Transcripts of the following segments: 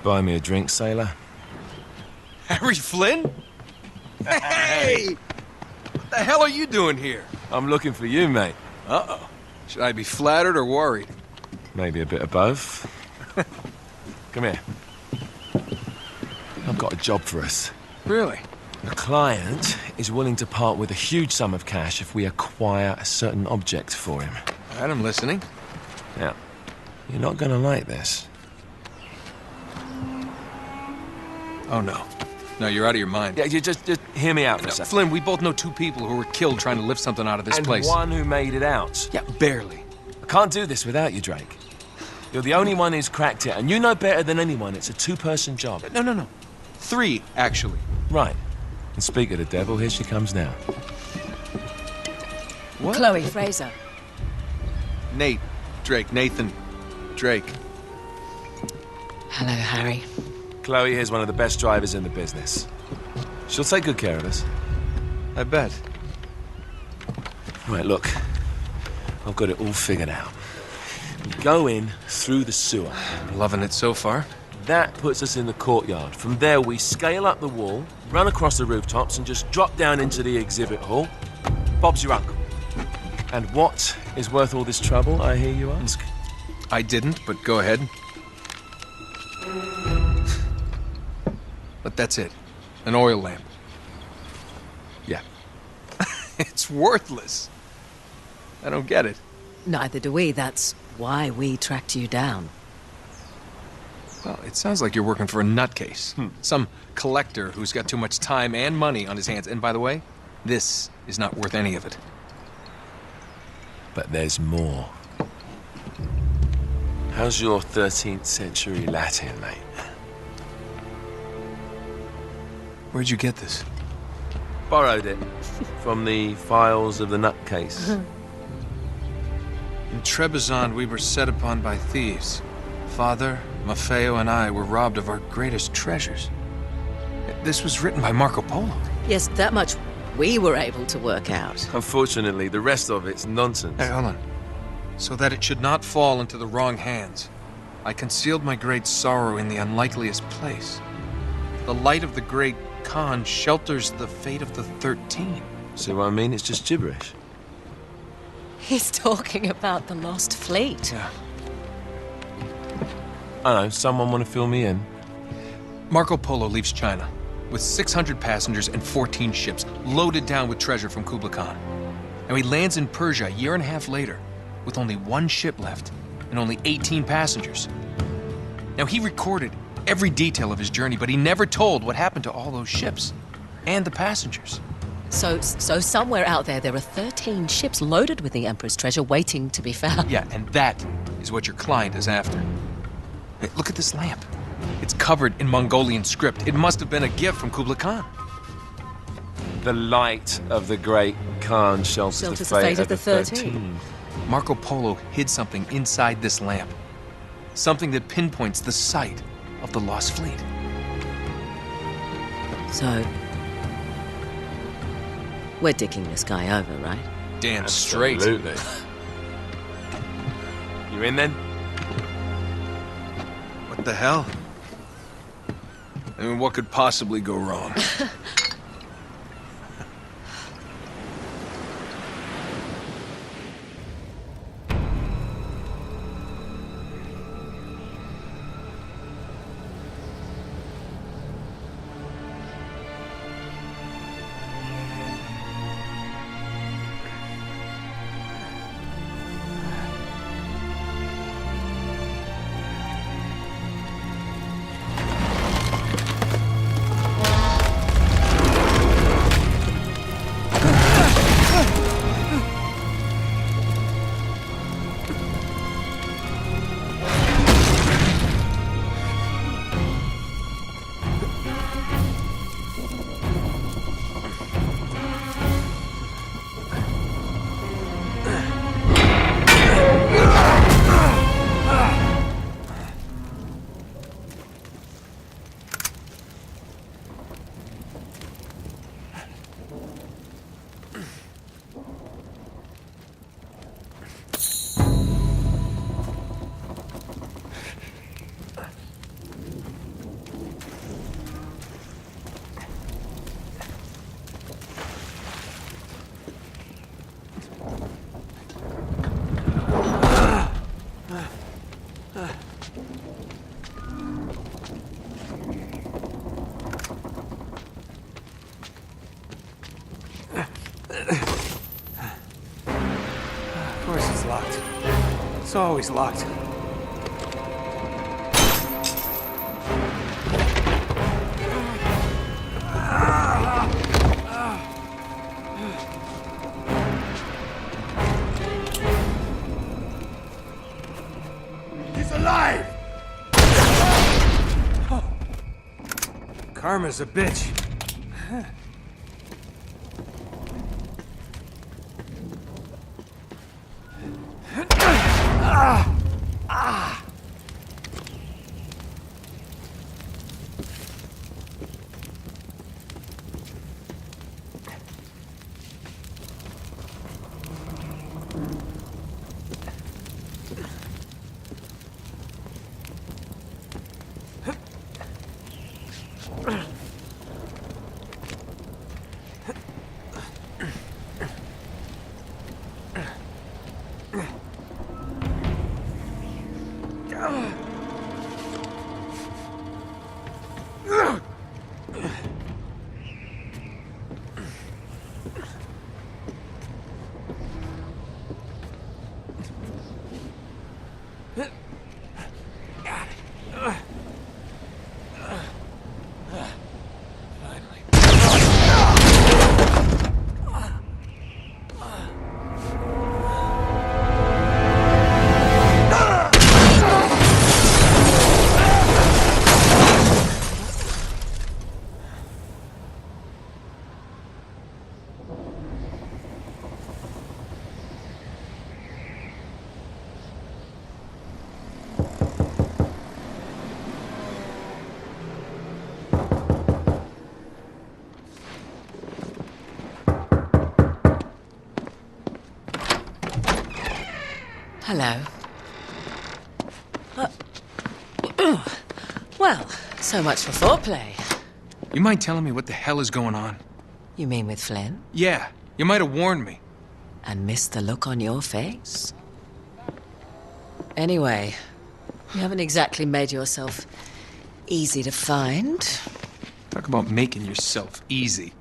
Buy me a drink, sailor. Harry Flynn? Hey! What the hell are you doing here? I'm looking for you, mate. Uh-oh. Should I be flattered or worried? Maybe a bit of both. Come here. I've got a job for us. Really? The client is willing to part with a huge sum of cash if we acquire a certain object for him. All right, I'm listening. Now, you're not gonna like this. Oh, no. No, you're out of your mind. Yeah, you just hear me out for a No, second. Flynn, we both know two people who were killed trying to lift something out of this And place. one who made it out. Yeah, barely. I can't do this without you, Drake. You're the only one who's cracked it, and you know better than anyone it's a two-person job. No. 3, actually. Right. And speak of the devil, here she comes now. What? Chloe Fraser. Nate. Drake. Nathan. Drake. Hello, Harry. Chloe is one of the best drivers in the business. She'll take good care of us. I bet. Right, look. I've got it all figured out. We go in through the sewer. I'm loving it so far. That puts us in the courtyard. From there, we scale up the wall, run across the rooftops, and just drop down into the exhibit hall. Bob's your uncle. And what is worth all this trouble, I hear you ask? I didn't, but go ahead. But that's it. An oil lamp. Yeah. It's worthless. I don't get it. Neither do we. That's why we tracked you down. Well, it sounds like you're working for a nutcase. Some collector who's got too much time and money on his hands. And by the way, this is not worth any of it. But there's more. How's your 13th century Latin, mate? Where'd you get this? Borrowed it from the files of the nutcase. In Trebizond, we were set upon by thieves. Father, Maffeo, and I were robbed of our greatest treasures. This was written by Marco Polo. Yes, that much we were able to work out. Unfortunately, the rest of it's nonsense. Hey, hold on. So that it should not fall into the wrong hands, I concealed my great sorrow in the unlikeliest place. The light of the great Khan shelters the fate of the 13. See what I mean? It's just gibberish. He's talking about the lost fleet. Yeah. I know, someone want to fill me in? Marco Polo leaves China with 600 passengers and 14 ships loaded down with treasure from Kublai Khan. And he lands in Persia a year and a half later with only 1 ship left and only 18 passengers. Now, he recorded every detail of his journey, but he never told what happened to all those ships and the passengers. So somewhere out there are 13 ships loaded with the Emperor's treasure waiting to be found. Yeah, and that is what your client is after. Hey, look at this lamp. It's covered in Mongolian script. It must have been a gift from Kublai Khan. The light of the great Khan shelters the fate of the 13. Marco Polo hid something inside this lamp. Something that pinpoints the site of the lost fleet. So, we're dicking this guy over, right? Damn straight. Absolutely. You in then? What the hell? I mean, what could possibly go wrong? Of course it's locked. It's always locked. He's alive! Oh. Karma's a bitch. Hello. Well, so much for foreplay. You mind telling me what the hell is going on? You mean with Flynn? Yeah, you might have warned me. And missed the look on your face? Anyway, you haven't exactly made yourself easy to find. Talk about making yourself easy.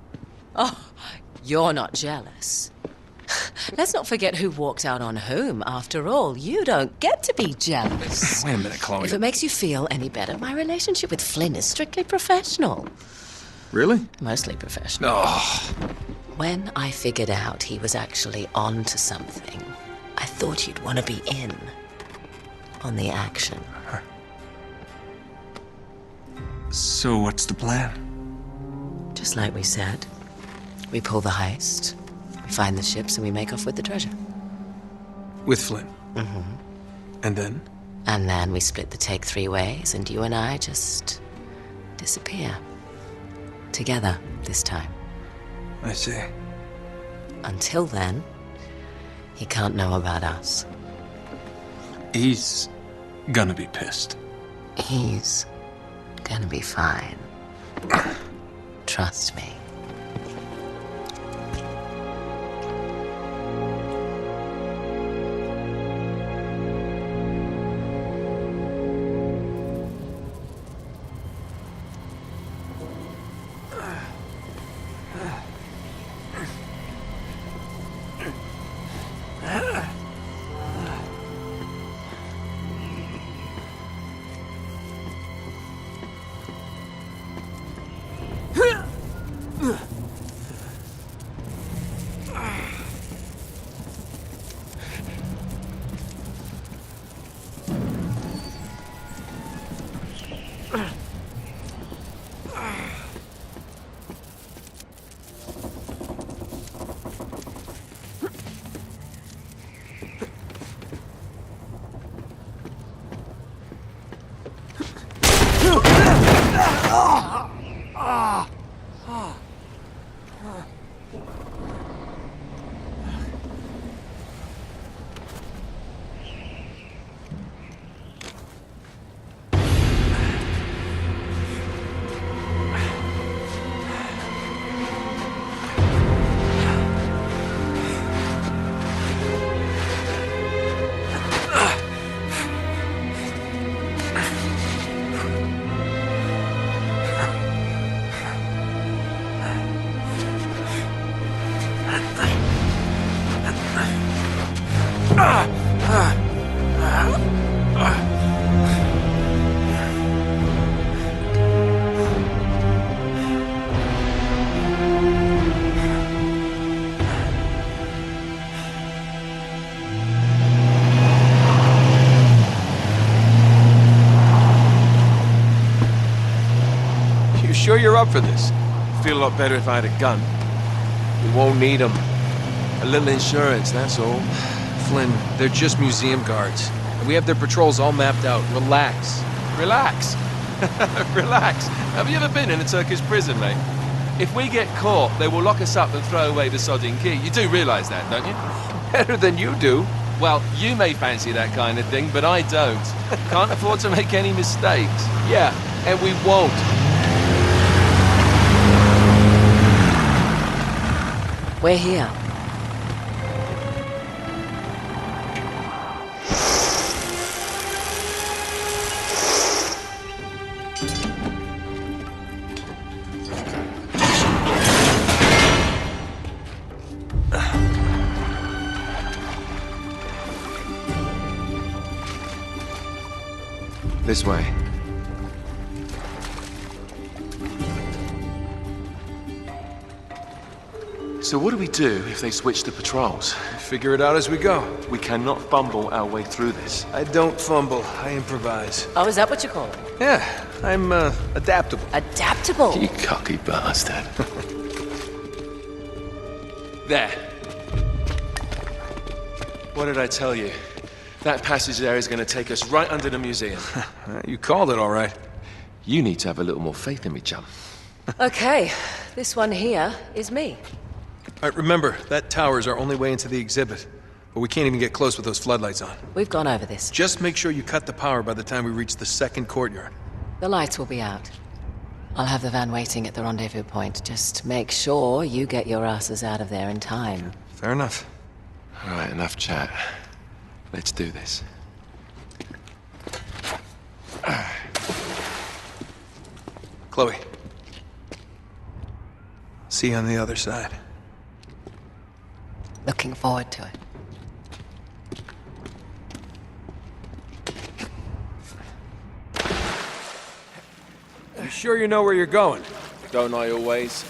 Oh, you're not jealous. Let's not forget who walked out on whom. After all, you don't get to be jealous. Wait a minute, Chloe. If it makes you feel any better, my relationship with Flynn is strictly professional. Really? Mostly professional. Oh, When I figured out he was actually on to something, I thought you'd want to be in on the action. so what's the plan? Just like we said, we pull the heist, we find the ships, and we make off with the treasure. With Flynn? Mm-hmm. And then? And then we split the take 3 ways, and you and I just disappear. Together, this time. I see. Until then, he can't know about us. He's gonna be pissed. He's gonna be fine. Trust me. You sure you're up for this? Feel a lot better if I had a gun. We won't need them. A little insurance, that's all. Flynn, they're just museum guards. And we have their patrols all mapped out. Relax. Relax. Relax. Have you ever been in a Turkish prison, mate? If we get caught, they will lock us up and throw away the sodding key. You do realise that, don't you? Better than you do. Well, you may fancy that kind of thing, but I don't. Can't afford to make any mistakes. Yeah, and we won't. We're here. This way. So what do we do if they switch the patrols? Figure it out as we go. We cannot fumble our way through this. I don't fumble, I improvise. Oh, is that what you call it? Yeah, I'm adaptable. Adaptable. You cocky bastard. There. What did I tell you? That passage there is going to take us right under the museum. You called it all right. You need to have a little more faith in me, chum. Okay, this one here is me. All right, remember, that tower is our only way into the exhibit. But we can't even get close with those floodlights on. We've gone over this. Just make sure you cut the power by the time we reach the second courtyard. The lights will be out. I'll have the van waiting at the rendezvous point. Just make sure you get your asses out of there in time. Fair enough. All right, enough chat. Let's do this. Chloe. See you on the other side. Looking forward to it. You sure you know where you're going? Don't I always?